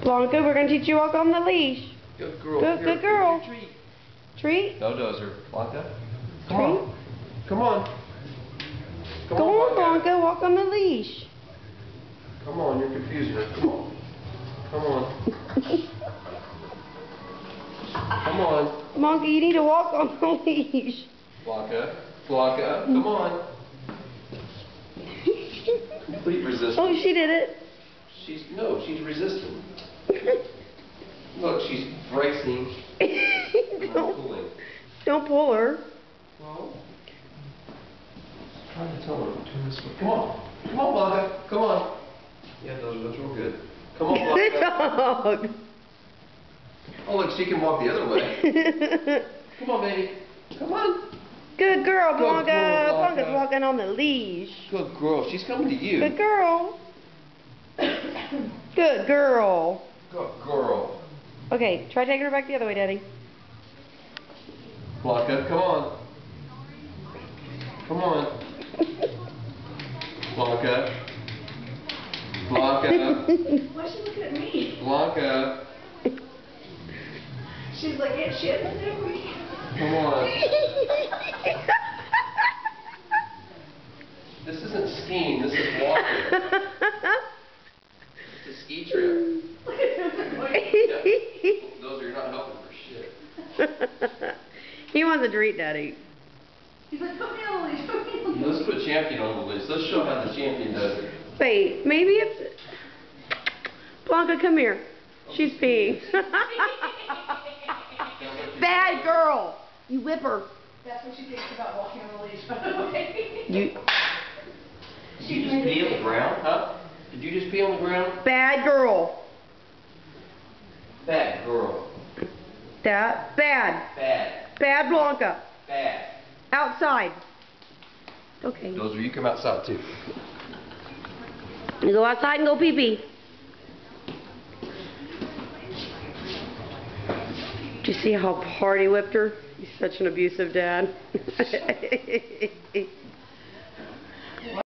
Blanca, we're going to teach you to walk on the leash. Good girl. Good girl. Treat. Treat? No dozer. Blanca. Come Treat? on. Come on. Come Go on, on, Blanca. Walk on the leash. Come on, you're confusing her. Come on. Come on. Come on. Blanca, you need to walk on the leash. Blanca. Blanca, come on. Complete resistance. Oh, she did it. She's resisting. Look, she's bracing. Don't pull her. Well, trying to tell her to turn this way. Come on. Come on, Blanca. Come on. Yeah, that's real good. Come on, Blanca. Good dog. Oh, look, she can walk the other way. Come on, baby. Come on. Good girl, Blanca. Good girl, Blanca. Blanca's walking on the leash. Good girl. She's coming to you. Good girl. Good girl. Good girl. Okay, try taking her back the other way, Daddy. Blanca, come on. Come on. Blanca. Blanca. Why is she looking at me? Blanca. She's like, yeah, shit. Come on. This isn't skiing, this is walking. It's a ski trip. Those are not helping for shit. He wants a treat, Daddy. He's like, put me on the leash, put me on the leash. Let's put Champion on the list. Let's show how the Champion does it. Wait, maybe it's... Blanca, come here. She's peeing. Bad girl. You whip her. That's what she thinks about walking on the leash, by the way. Did you just pee on the ground? Huh? Did you just pee on the ground? Bad girl. Bad girl. Bad. Bad. Bad Blanca. Bad. Outside. Okay. Dozer, you come outside too. You go outside and go pee-pee. Did you see how hard he whipped her? He's such an abusive dad.